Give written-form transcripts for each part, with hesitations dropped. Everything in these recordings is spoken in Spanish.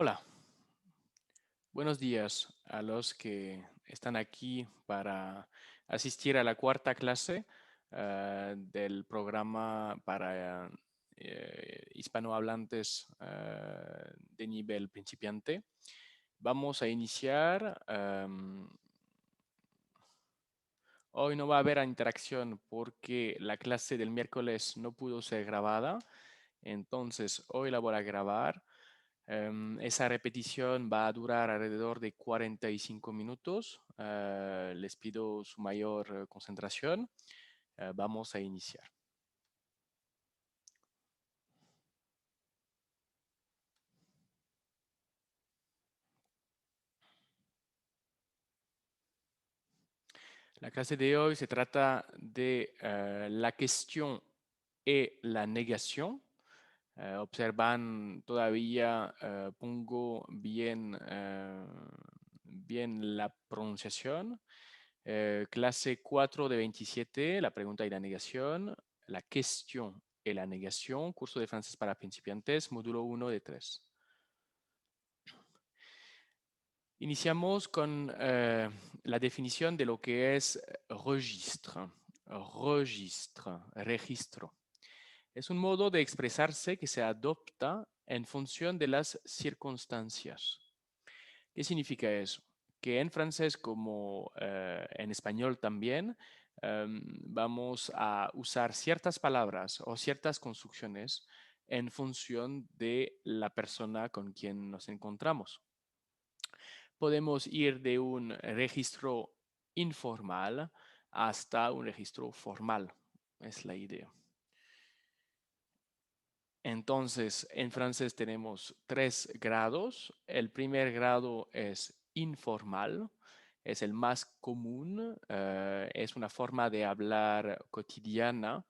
Hola, buenos días a los que están aquí para asistir a la cuarta clase del programa para hispanohablantes de nivel principiante. Vamos a iniciar. Hoy no va a haber interacción porque la clase del miércoles no pudo ser grabada. Entonces, hoy la voy a grabar. Esa repetición va a durar alrededor de 45 minutos. Les pido su mayor concentración. Vamos a iniciar. La clase de hoy se trata de la cuestión y la negación. Observan todavía, pongo bien la pronunciación. Clase 4 de 27, la pregunta y la negación, la cuestión y la negación, curso de francés para principiantes, módulo 1 de 3. Iniciamos con la definición de lo que es registre. Registro. Es un modo de expresarse que se adopta en función de las circunstancias. ¿Qué significa eso? Que en francés como en español también vamos a usar ciertas palabras o ciertas construcciones en función de la persona con quien nos encontramos. Podemos ir de un registro informal hasta un registro formal. Es la idea. Entonces, en francés tenemos 3 grados. El primer grado es informal, es el más común, es una forma de hablar cotidiana,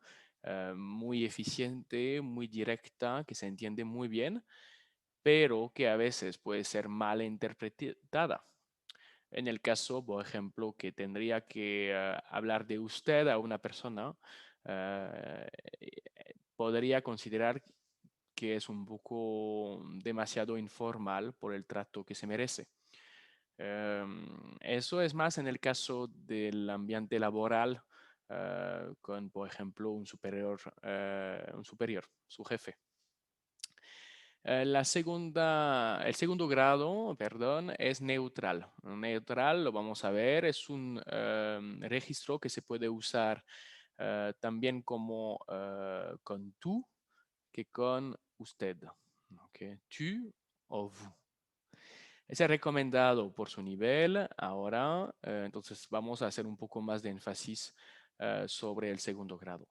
muy eficiente, muy directa, que se entiende muy bien, pero que a veces puede ser mal interpretada. En el caso, por ejemplo, que tendría que hablar de usted a una persona, eh, podría considerar que es un poco demasiado informal por el trato que se merece. Eso es más en el caso del ambiente laboral con, por ejemplo, un superior, su jefe. El segundo grado, perdón, es neutral. Neutral, lo vamos a ver, es un registro que se puede usar también como con tú que con usted. Okay. Tu o vous. Es recomendado por su nivel. Ahora, entonces vamos a hacer un poco más de énfasis sobre el segundo grado.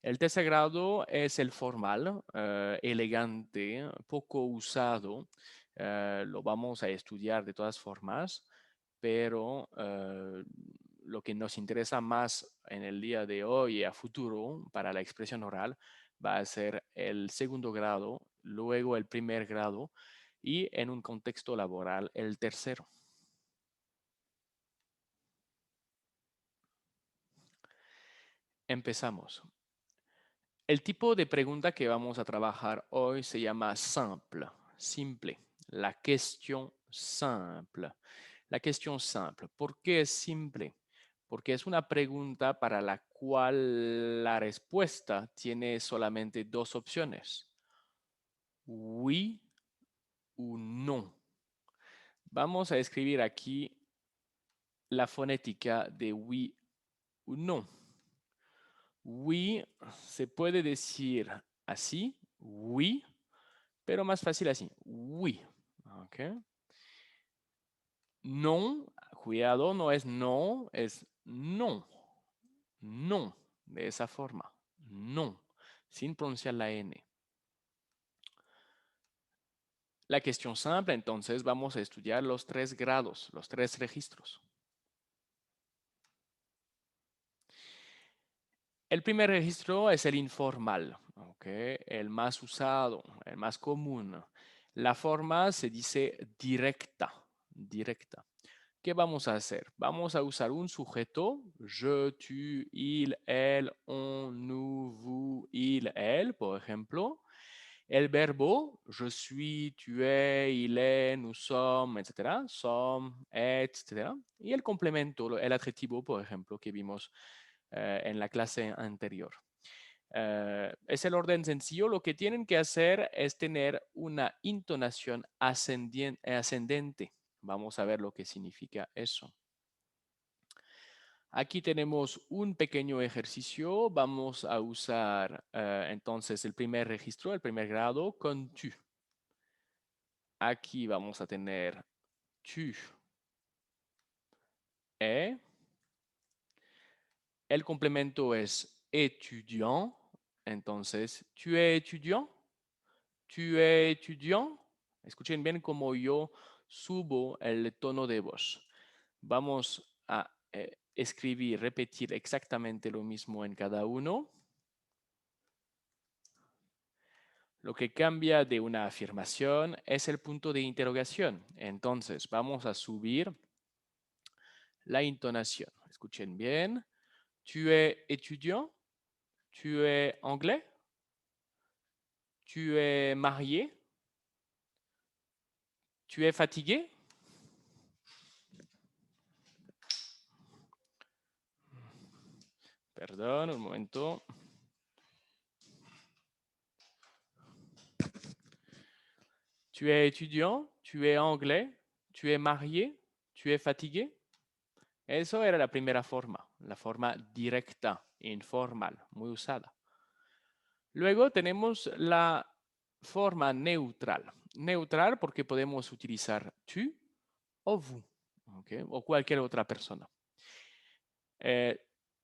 El tercer grado es el formal, elegante, poco usado. Lo vamos a estudiar de todas formas, pero lo que nos interesa más en el día de hoy y a futuro para la expresión oral va a ser el segundo grado, luego el primer grado y en un contexto laboral el tercero. Empezamos. El tipo de pregunta que vamos a trabajar hoy se llama simple. La cuestión simple. La cuestión simple. ¿Por qué es simple? Porque es una pregunta para la cual la respuesta tiene solamente 2 opciones. Oui o no. Vamos a escribir aquí la fonética de oui o no. Oui se puede decir así, oui, pero más fácil así, oui. Okay. No, cuidado, no es no, es no. No, de esa forma. No, sin pronunciar la N. La cuestión simple, entonces, vamos a estudiar los 3 grados, los 3 registros. El primer registro es el informal, ¿okay? El más usado, el más común. La forma se dice directa, directa. ¿Qué vamos a hacer? Vamos a usar un sujeto, je, tu, il, elle, on, nous, vous, il, elle, por ejemplo, El verbo, je suis, tu es, il est, nous sommes, etc. Sommes, êtes, etc. Y el complemento, el adjetivo, por ejemplo, que vimos en la clase anterior. Es el orden sencillo. Lo que tienen que hacer es tener una intonación ascendente. Vamos a ver lo que significa eso. Aquí tenemos un pequeño ejercicio. Vamos a usar entonces el primer registro, el primer grado, con tu. Aquí vamos a tener tu es. El complemento es étudiant. Entonces, tu es étudiant. Tu es étudiant. Escuchen bien cómo yo subo el tono de voz. Vamos a escribir, repetir exactamente lo mismo en cada uno. Lo que cambia de una afirmación es el punto de interrogación. Entonces, vamos a subir la intonación. Escuchen bien. Tu es étudiant. Tu es anglais. Tu es marié. Tu es fatigué. Perdón, un momento. Tu es étudiant, tu es anglais, tu es marié, tu es fatigué. Eso era la primera forma, la forma directa, informal, muy usada. Luego tenemos la forma neutral. Neutral porque podemos utilizar tu o vous, ¿okay? O cualquier otra persona.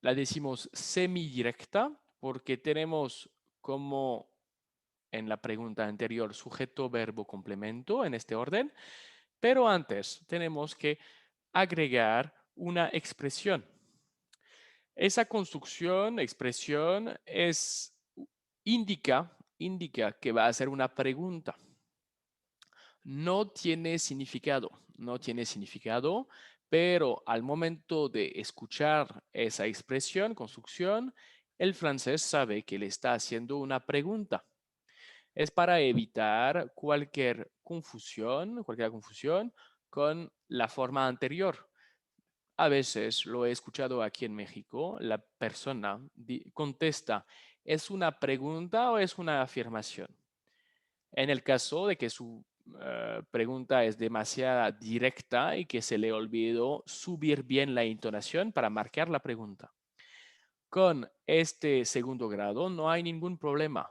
La decimos semidirecta porque tenemos como en la pregunta anterior sujeto, verbo, complemento en este orden, pero antes tenemos que agregar una expresión. Esa construcción, expresión, indica que va a ser una pregunta. No tiene significado, pero al momento de escuchar esa expresión, construcción, el francés sabe que le está haciendo una pregunta. Es para evitar cualquier confusión con la forma anterior. A veces lo he escuchado aquí en México, la persona contesta, ¿es una pregunta o es una afirmación? En el caso de que su pregunta es demasiado directa y que se le olvidó subir bien la intonación para marcar la pregunta. Con este segundo grado no hay ningún problema.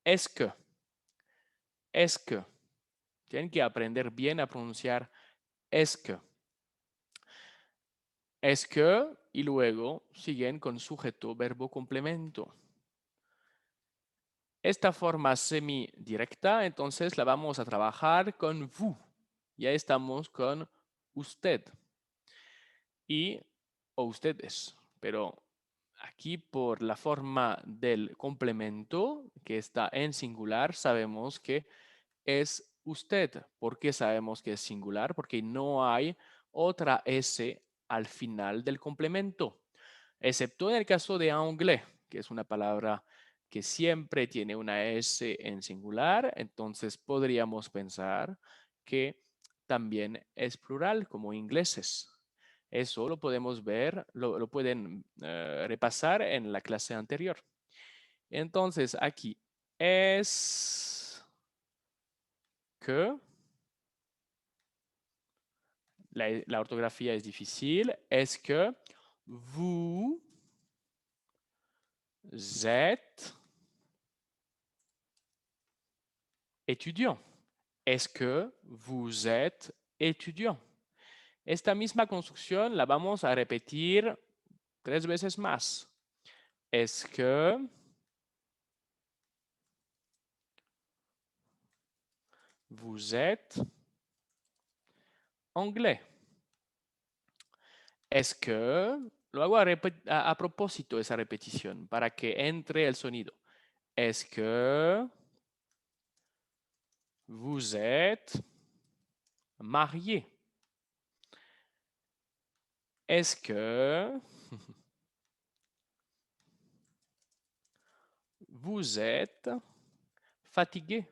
Es que. Tienen que aprender bien a pronunciar es que. Es que y luego siguen con sujeto, verbo, complemento. Esta forma semidirecta, entonces la vamos a trabajar con vous. Ya estamos con usted y o ustedes, pero aquí por la forma del complemento que está en singular, sabemos que es usted. ¿Por qué sabemos que es singular? Porque no hay otra S al final del complemento, excepto en el caso de anglais, que es una palabra que siempre tiene una S en singular, entonces podríamos pensar que también es plural, como ingleses. Eso lo podemos ver, lo pueden repasar en la clase anterior. Entonces, aquí es que la ortografía es difícil. Es que vous êtes étudiant. Es que vous êtes étudiant. Esta misma construcción la vamos a repetir 3 veces más. Es que vous êtes anglais. Es que, lo hago a propósito esa repetición para que entre el sonido. Es que vous êtes marié. Est-ce que vous êtes fatigué?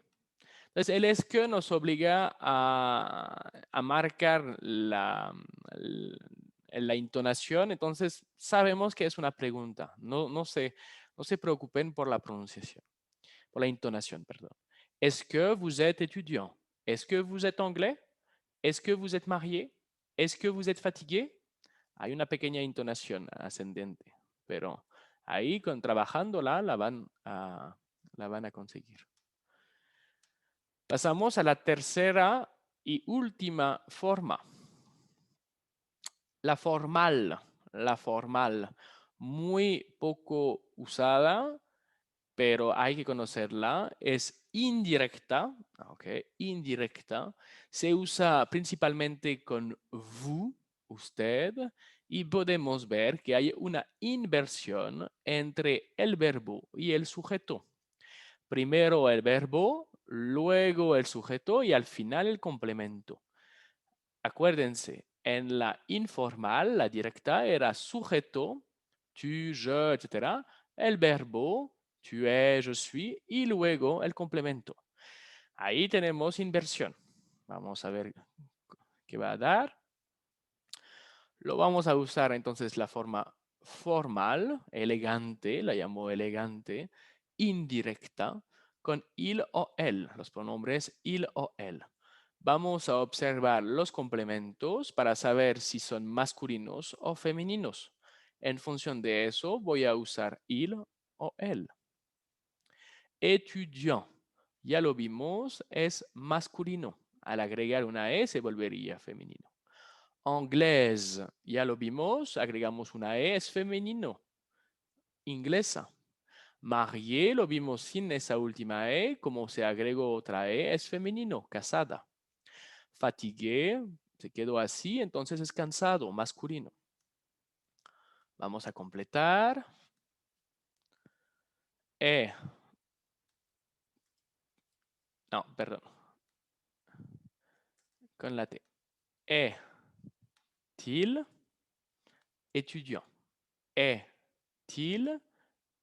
Entonces, el es que nos obliga a marcar la intonación, entonces sabemos que es una pregunta. No se preocupen por la pronunciación, por la intonación, perdón. Est-ce que vous êtes étudiant? Est-ce que vous êtes anglais? Est-ce que vous êtes marié? Est-ce que vous êtes fatigué? Hay una pequeña intonación ascendente, pero ahí trabajándola la van a conseguir. Pasamos a la tercera y última forma. La formal, muy poco usada, pero hay que conocerla. Es indirecta, ¿ok? Indirecta. Se usa principalmente con vous, usted, y podemos ver que hay una inversión entre el verbo y el sujeto. Primero el verbo, luego el sujeto y al final el complemento. Acuérdense, en la informal, la directa era sujeto, tu, je, etc. El verbo, tu es, je suis, y luego el complemento. Ahí tenemos inversión. Vamos a ver qué va a dar. Lo vamos a usar entonces la forma formal, elegante, la llamo elegante, indirecta, con il o el, los pronombres il o el. Vamos a observar los complementos para saber si son masculinos o femeninos. En función de eso voy a usar il o el. Étudiant, ya lo vimos, es masculino. Al agregar una E se volvería femenino. Anglaise, ya lo vimos, agregamos una E, es femenino. Inglesa. Marié, lo vimos sin esa última E, como se agregó otra E, es femenino, casada. Fatigué, se quedó así, entonces es cansado, masculino. Vamos a completar. E. No, perdón. Con la T. Est-il étudiant? Est-il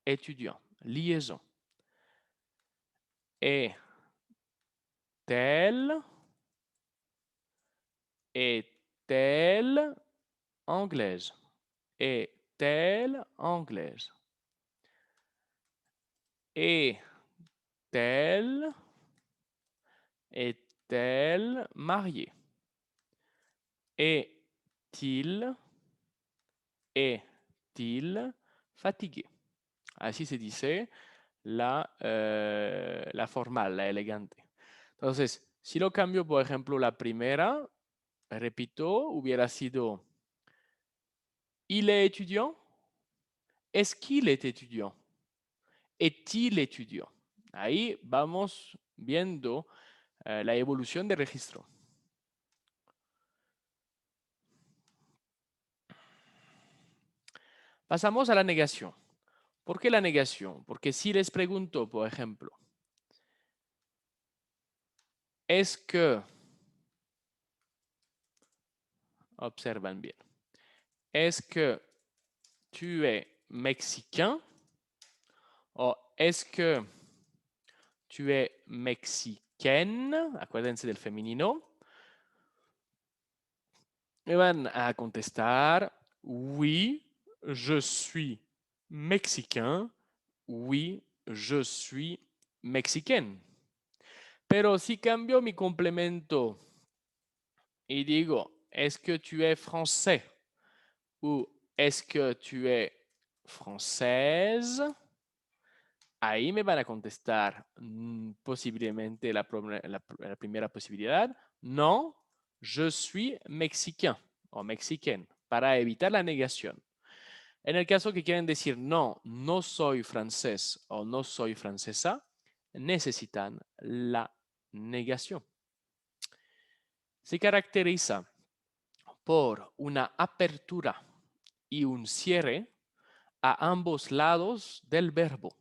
étudiant? Liaison. Est-elle Est-elle anglaise? Est-elle anglaise? Est-elle Est-elle mariée? Est-il Est-il fatigué? Así se dice la formal, la elegante. Entonces, si lo cambio, por ejemplo, la primera, repito, hubiera sido il est étudiant. Est-ce qu'il est étudiant? Est-il étudiant? Ahí vamos viendo la evolución de registro. Pasamos a la negación. ¿Por qué la negación? Porque si les pregunto, por ejemplo, ¿es que, observan bien, ¿es que tu es mexicain? O ¿es que tu es mexicaine? Acuérdense del femenino. Me van a contestar, oui, je suis mexicain. Oui, je suis mexicaine. Pero si cambio mi complemento y digo, ¿es que tu es français? O ¿es que tu es française? Ahí me van a contestar posiblemente la primera posibilidad. No, je suis mexicain o mexicaine, para evitar la negación. En el caso que quieren decir no, no soy francés o no soy francesa, necesitan la negación. Se caracteriza por una apertura y un cierre a ambos lados del verbo.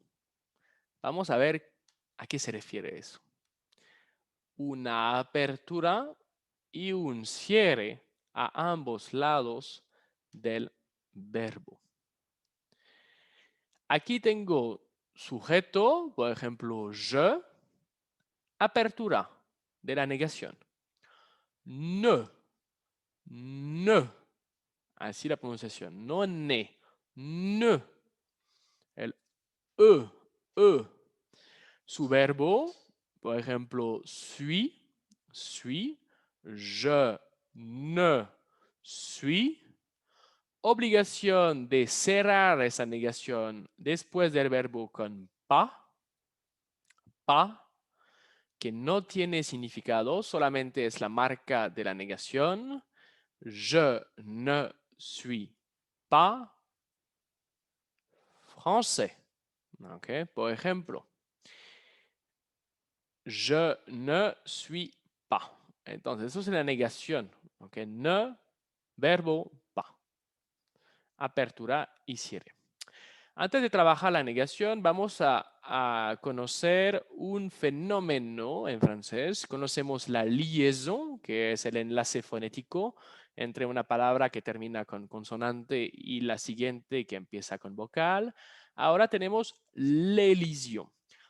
Vamos a ver a qué se refiere eso. Una apertura y un cierre a ambos lados del verbo. Aquí tengo sujeto, por ejemplo, je, Apertura de la negación. Ne, ne. Así la pronunciación. No ne. Ne. El e, e. Su verbo, por ejemplo, suis, suis, je ne suis. Obligación de cerrar esa negación después del verbo con pas, que no tiene significado, solamente es la marca de la negación. Je ne suis pas français. Okay. Por ejemplo, je ne suis pas. Entonces, eso es la negación. Okay. Ne, verbo, pas. Apertura y cierre. Antes de trabajar la negación, vamos a conocer un fenómeno en francés. Conocemos la liaison, que es el enlace fonético entre una palabra que termina con consonante y la siguiente que empieza con vocal. Ahora tenemos l'elision.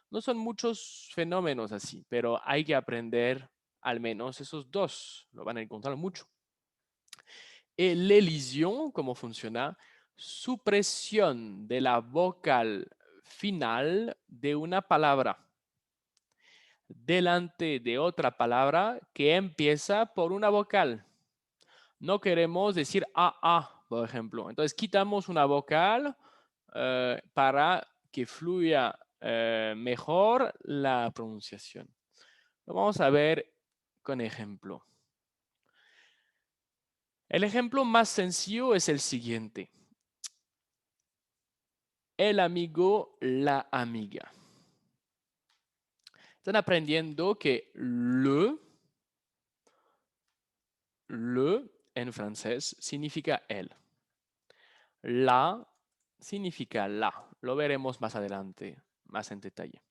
No son muchos fenómenos así, pero hay que aprender al menos esos dos. Lo van a encontrar mucho. L'elision, ¿cómo funciona? Supresión de la vocal final de una palabra delante de otra palabra que empieza por una vocal. No queremos decir a, por ejemplo. Entonces quitamos una vocal para que fluya mejor la pronunciación. Lo vamos a ver con ejemplo. El ejemplo más sencillo es el siguiente. El amigo, la amiga. Están aprendiendo que le en francés significa el. La significa la. Lo veremos más adelante, más en detalle.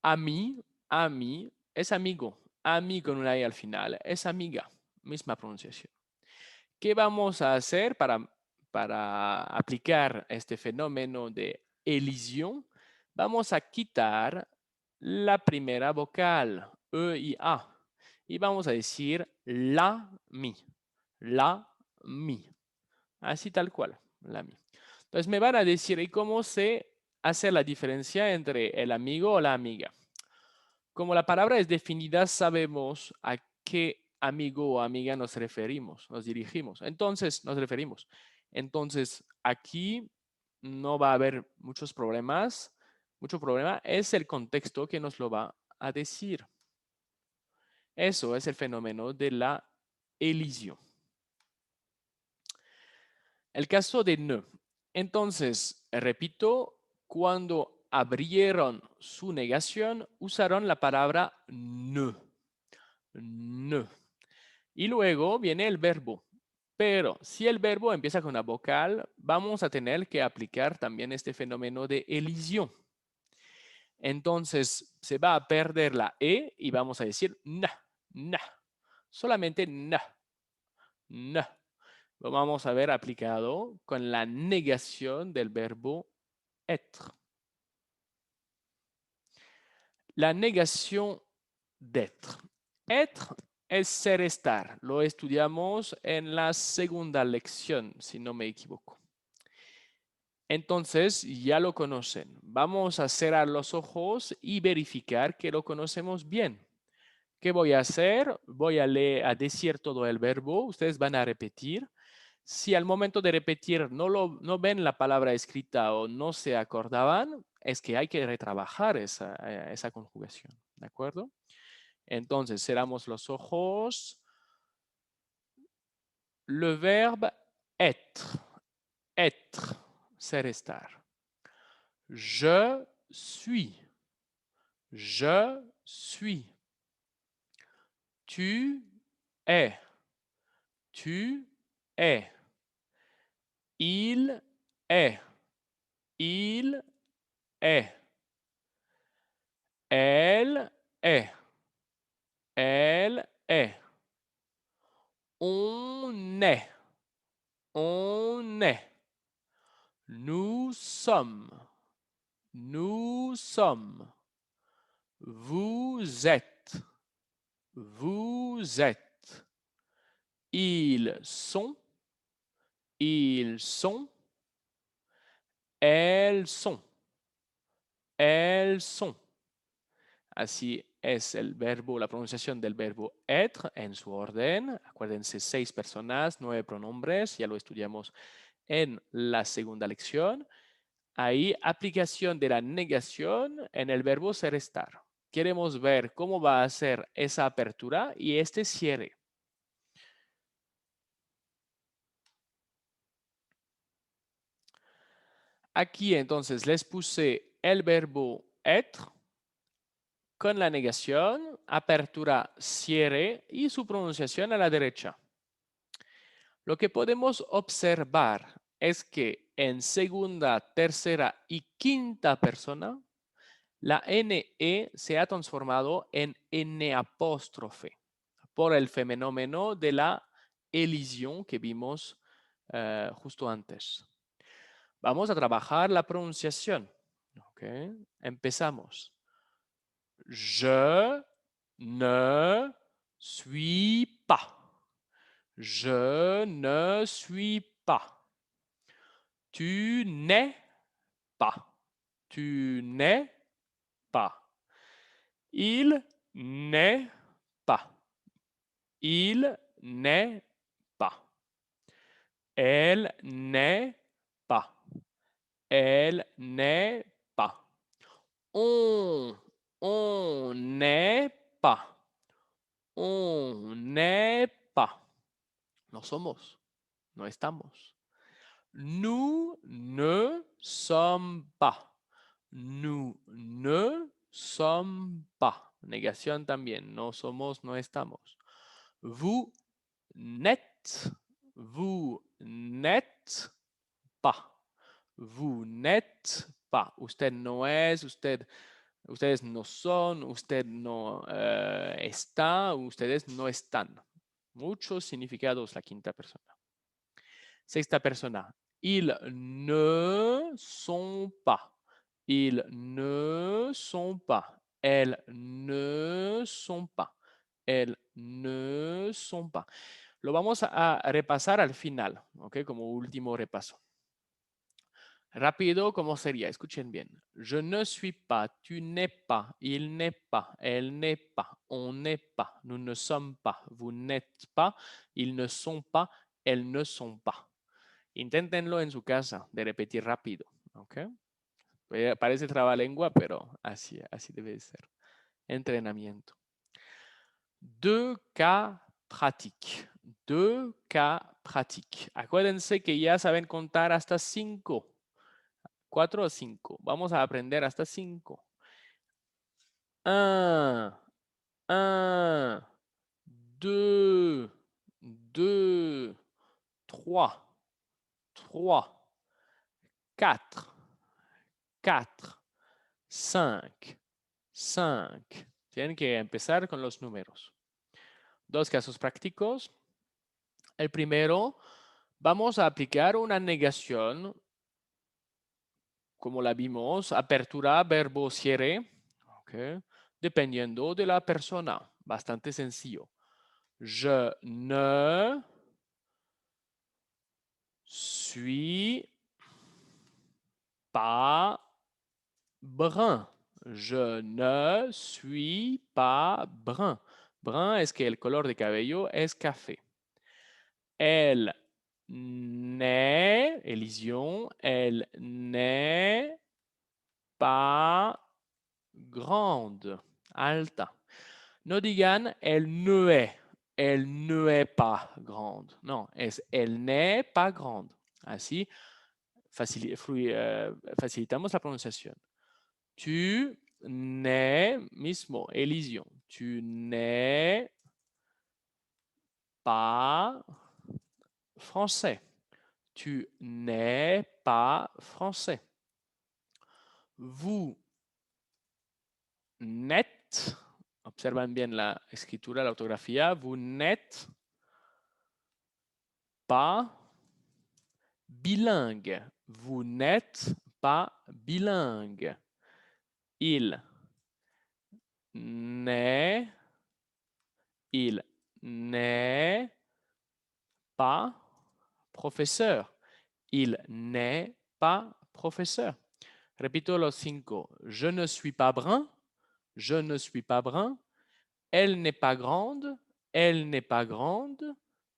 Ami, ami es amigo. Ami con una I al final es amiga. Misma pronunciación. ¿Qué vamos a hacer para aplicar este fenómeno de elisión? Vamos a quitar la primera vocal, E y A. Y vamos a decir la, mi. La, mi. Así tal cual, la, mi. Entonces me van a decir, ¿y cómo se hace la diferencia entre el amigo o la amiga? Como la palabra es definida, sabemos a qué amigo o amiga nos referimos, nos dirigimos. Entonces, nos referimos. Entonces, aquí no va a haber muchos problemas. Mucho problema es el contexto que nos lo va a decir. Eso es el fenómeno de la elisión. El caso de ne. Entonces, repito, cuando abrieron su negación, usaron la palabra ne. Ne. Y luego viene el verbo. Pero si el verbo empieza con una vocal, vamos a tener que aplicar también este fenómeno de elisión. Entonces se va a perder la E y vamos a decir na, na. Solamente na, na. Lo vamos a ver aplicado con la negación del verbo être. La negación d'être. Être es ser estar. Lo estudiamos en la segunda lección, si no me equivoco. Entonces, ya lo conocen. Vamos a cerrar los ojos y verificar que lo conocemos bien. ¿Qué voy a hacer? Voy a decir todo el verbo. Ustedes van a repetir. Si al momento de repetir no ven la palabra escrita o no se acordaban, es que hay que retrabajar esa conjugación. ¿De acuerdo? Entonces, cerramos los ojos. Le verbe être. Être. Ser estar. Je suis. Je suis. Tu es. Tu es. Il est. Il est. Elle est. Elle est. On est. On est. Nous sommes. Nous sommes. Vous Vous êtes. Vous êtes. Ils sont. Ils sont. Elles sont. Elles sont. Así es el verbo, la pronunciación del verbo être en su orden. Acuérdense, 6 personas, 9 pronombres, ya lo estudiamos en la segunda lección. Ahí, aplicación de la negación en el verbo ser estar. Queremos ver cómo va a ser esa apertura y este cierre. Aquí entonces les puse el verbo être con la negación, apertura, cierre y su pronunciación a la derecha. Lo que podemos observar es que en segunda, tercera y quinta persona, la NE se ha transformado en N apóstrofe por el fenómeno de la elisión que vimos justo antes. Vamos a trabajar la pronunciación. Okay. Empezamos. Je ne suis pas. Je ne suis pas. Tu n'es pas. Tu n'es pas. Il n'est pas. Il n'est pas. Elle n'est pas. Elle n'est pas. On n'est pas. On n'est pas. No somos. No estamos. Nous ne sommes pas. Nous ne sommes pas. Negación también. No somos, no estamos. Vous n'êtes. Vous n'êtes pas. Vous n'êtes pas. Usted no es, ustedes no son, usted no está, ustedes no están. Muchos significados la quinta persona. Sexta persona. Ils ne sont pas. Ils ne sont pas. Elles ne sont pas. Elles ne sont pas. Lo vamos a repasar al final, ¿ok? Como último repaso. Rápido, ¿cómo sería? Escuchen bien. Je ne suis pas, tu n'es pas, il n'est pas, elle n'est pas, on n'est pas, nous ne sommes pas, vous n'êtes pas, ils ne sont pas, elles ne sont pas. Inténtenlo en su casa, de repetir rápido, ¿ok? Parece trabalengua, pero así debe ser. Entrenamiento. Deux cas pratiques. Deux cas pratiques. Acuérdense que ya saben contar hasta 5. 4 o 5. Vamos a aprender hasta 5. 1, 1, 2, 2, 3, 3, 4, 4, 5, 5. Tienen que empezar con los números. 2 casos prácticos. El primero, vamos a aplicar una negación, como la vimos, apertura, verbo, cierre, okay, dependiendo de la persona. Bastante sencillo. Je ne suis pas brun. Je ne suis pas brun. Brun es que el color de cabello es café. Elle n'est, elision, elle n'est pas grande, alta. No digan elle ne est pas grande. No, es elle n'est pas grande. Así facilitamos la pronunciación. Tu n'es, mismo, elision. Tu n'es pas français. Tu n'es pas français. Vous n'êtes, observan bien la escritura, la ortografía, vous n'êtes pas bilingue. Vous n'êtes pas bilingue. Il n'est, il n'est pas professeur. Il n'est pas professeur. Repito los 5. Je ne suis pas brun. Je ne suis pas brun. Elle n'est pas grande. Elle n'est pas grande.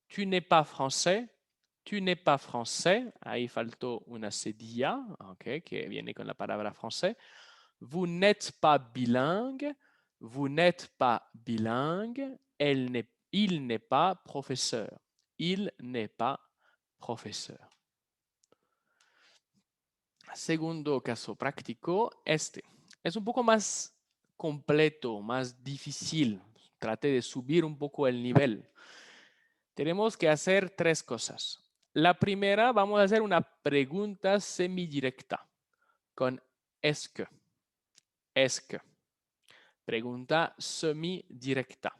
Tu n'es pas français. Tu n'es pas français. Ahí faltó una cedilla, okay, que viene con la palabra français. Vous n'êtes pas bilingue. Vous n'êtes pas bilingue. Il n'est pas professeur. Il n'est pas profesor. Segundo caso práctico, este. Es un poco más completo, más difícil. Trate de subir un poco el nivel. Tenemos que hacer 3 cosas. La primera, vamos a hacer una pregunta semidirecta con est-ce que. Est-ce que. Pregunta semidirecta.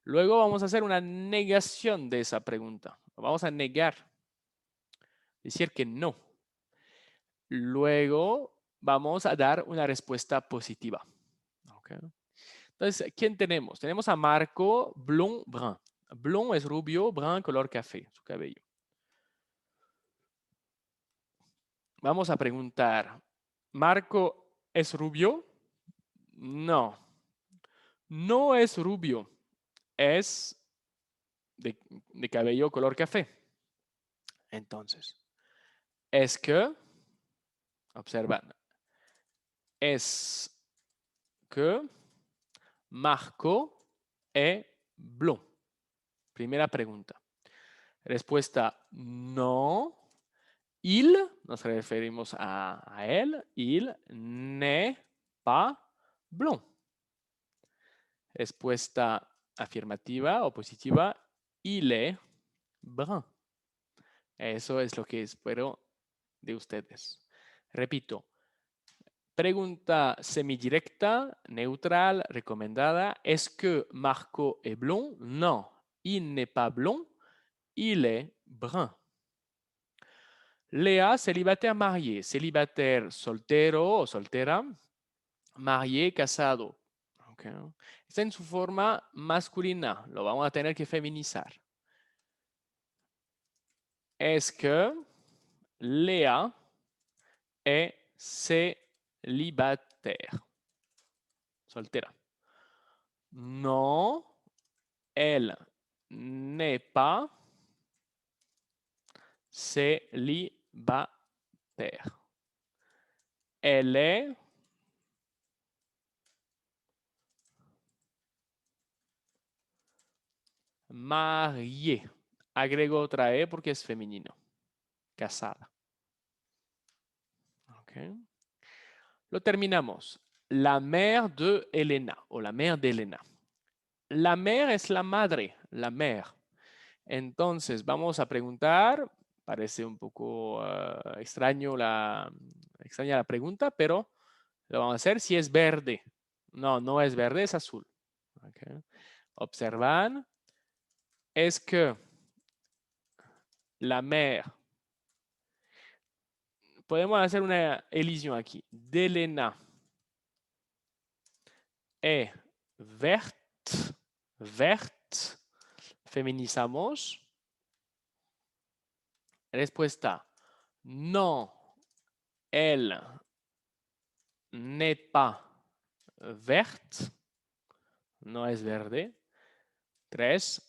Luego vamos a hacer una negación de esa pregunta. Vamos a negar. Decir que no. Luego vamos a dar una respuesta positiva. Okay. Entonces, ¿quién tenemos? Tenemos a Marco Blond Brun. Blond es rubio, brun color café, su cabello. Vamos a preguntar, ¿Marco es rubio? No. No es rubio. Es de cabello color café. Entonces, es que, observan, es que Marco es blond. Primera pregunta. Respuesta, no. Il, nos referimos a él, il n'est pas blond. Respuesta afirmativa o positiva, il est brun. Eso es lo que espero de ustedes. Repito, pregunta semidirecta, neutral, recomendada. ¿Es que Marco est blond? Non, il n'est pas blond, il est brun. Léa, célibataire marié. Célibataire soltero o soltera. Marié, casado. Okay. Está en su forma masculina. Lo vamos a tener que feminizar. Es que Léa est célibataire. Soltera. Non, elle n'est pas célibataire. Elle est mariée. Agrego otra E porque es femenino. Casada. Okay. Lo terminamos. La mère de Elena o la mère de Elena. La mère es la madre, la mère. Entonces, vamos a preguntar, parece un poco extraña la pregunta, pero lo vamos a hacer si es verde. No, no es verde, es azul. Okay. Observan, es que la mère, podemos hacer una elisión aquí, d'Elena est verte, verte, feminizamos. Respuesta, no, elle n'est pas verte, no es verde. 3,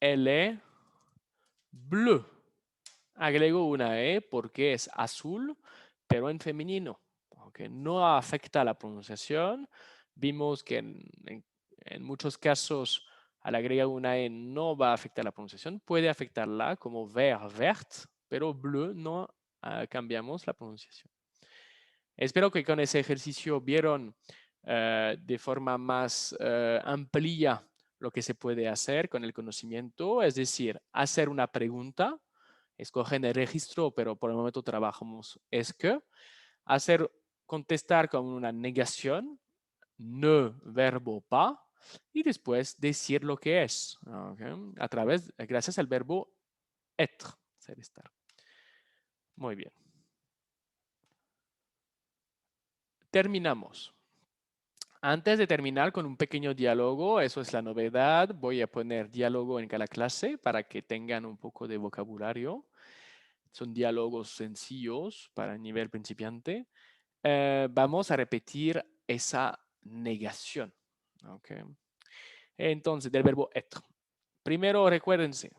elle est bleue. Agrego una E porque es azul, pero en femenino. Okay. No afecta la pronunciación. Vimos que en muchos casos al agregar una E no va a afectar la pronunciación. Puede afectarla como vert, vert, pero bleu no cambiamos la pronunciación. Espero que con ese ejercicio vieron de forma más amplia lo que se puede hacer con el conocimiento, es decir, hacer una pregunta, escogen el registro, pero por el momento trabajamos es que, contestar con una negación, ne verbo pas, y después decir lo que es, okay, gracias al verbo être, ser estar. Muy bien. Terminamos. Antes de terminar con un pequeño diálogo, eso es la novedad, voy a poner diálogo en cada clase para que tengan un poco de vocabulario. Son diálogos sencillos para nivel principiante. Vamos a repetir esa negación. ¿Ok? Entonces, del verbo être. Primero, recuérdense,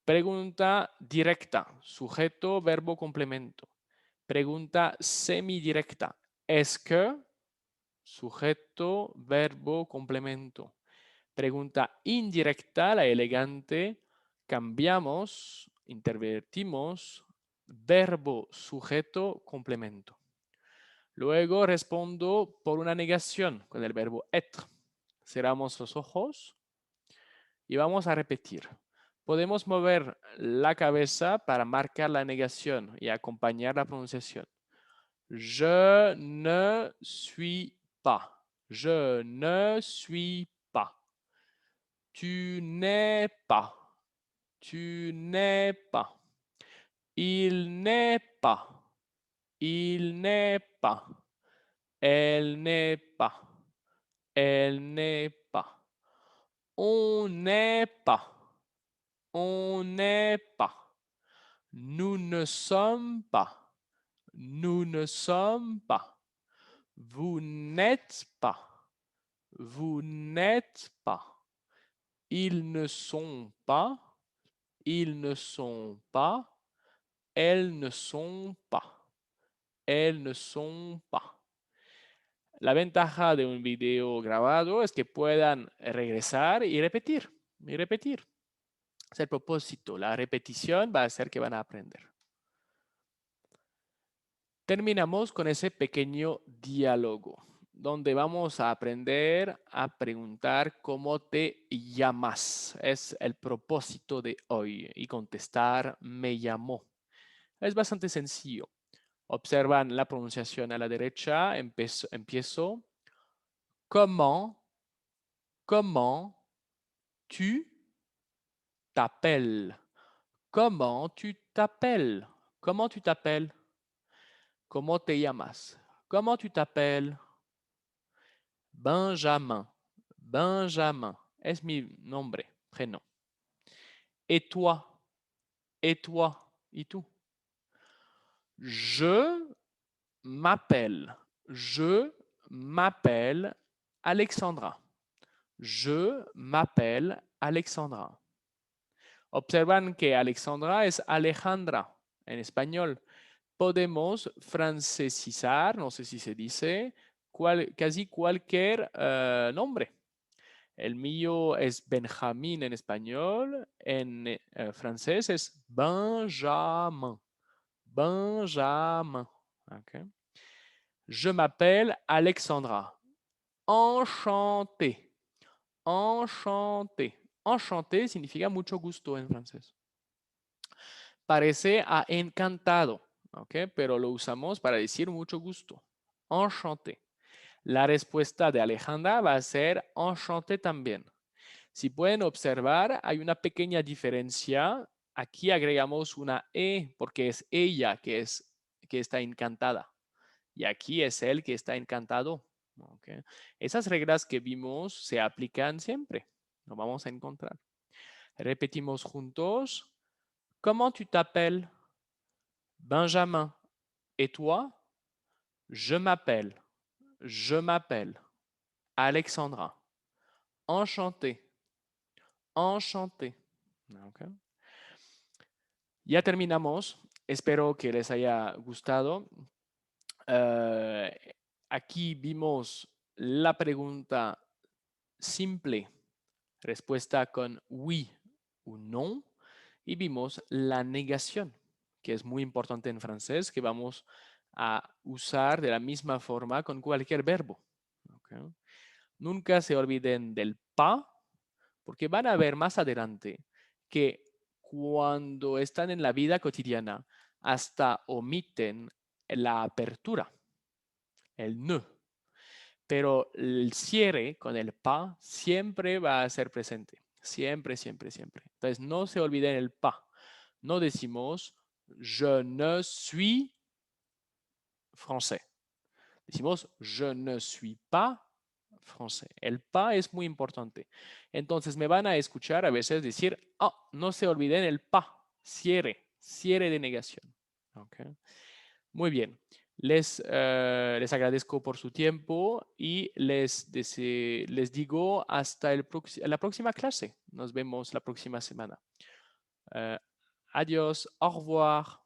pregunta directa, sujeto, verbo, complemento. Pregunta semidirecta, est-ce que, sujeto, verbo, complemento. Pregunta indirecta, la elegante, cambiamos, intervertimos, verbo, sujeto, complemento. Luego respondo por una negación con el verbo être. Cerramos los ojos y vamos a repetir. Podemos mover la cabeza para marcar la negación y acompañar la pronunciación. Je ne suis pas. Je ne suis pas. Tu n'es pas. Tu n'es pas. Il n'est pas. Il n'est pas. Elle n'est pas. Elle n'est pas. On n'est pas. On n'est pas. Nous ne sommes pas. Nous ne sommes pas. Vous n'êtes pas. Vous n'êtes pas. Ils ne sont pas. Ils ne sont pas. Elles ne sont pas. Elles ne sont pas. La ventaja de un video grabado es que puedan regresar y repetir. Y repetir. Es el propósito. La repetición va a hacer que van a aprender. Terminamos con ese pequeño diálogo donde vamos a aprender a preguntar cómo te llamas. Es el propósito de hoy y contestar me llamó. Es bastante sencillo. Observan la pronunciación a la derecha. Empiezo. Comment tu t'appelles? Comment tu t'appelles? Comment tu t'appelles? ¿Cómo te llamas? ¿Cómo tu t'appelles? Benjamin. Benjamin. Es mi nombre, prénom. Et toi? Et toi? ¿Y tú? Je m'appelle. Je m'appelle Alexandra. Je m'appelle Alexandra. Observan que Alexandra es Alejandra en español. Podemos francesizar, no sé si se dice, casi cualquier nombre. El mío es Benjamín en español, en francés es Benjamin. Benjamin. Okay. Je m'appelle Alexandra. Enchanté. Enchanté. Enchanté significa mucho gusto en francés. Parece a encantado, ¿ok? Pero lo usamos para decir mucho gusto. Enchanté. La respuesta de Alejandra va a ser enchanté también. Si pueden observar, hay una pequeña diferencia. Aquí agregamos una E porque es ella que está encantada. Y aquí es él que está encantado. ¿Ok? Esas reglas que vimos se aplican siempre. Lo vamos a encontrar. Repetimos juntos. Comment tu t'appelles? Benjamin. Et toi? Je m'appelle. Je m'appelle. Alexandra. Enchanté. Enchanté. Okay. Ya terminamos. Espero que les haya gustado. Aquí vimos la pregunta simple, respuesta con oui o non, y vimos la negación, que es muy importante en francés, que vamos a usar de la misma forma con cualquier verbo. Okay. Nunca se olviden del pas, porque van a ver más adelante que cuando están en la vida cotidiana hasta omiten la apertura, el ne. Pero el cierre con el pas siempre va a ser presente. Siempre, siempre, siempre. Entonces no se olviden el pas. No decimos je ne suis français. Decimos, je ne suis pas français. El pas es muy importante. Entonces me van a escuchar a veces decir, oh, no se olviden el pas, cierre de negación. Okay. Muy bien. Les agradezco por su tiempo y les digo hasta la próxima clase. Nos vemos la próxima semana. Eh, Adiós, au revoir.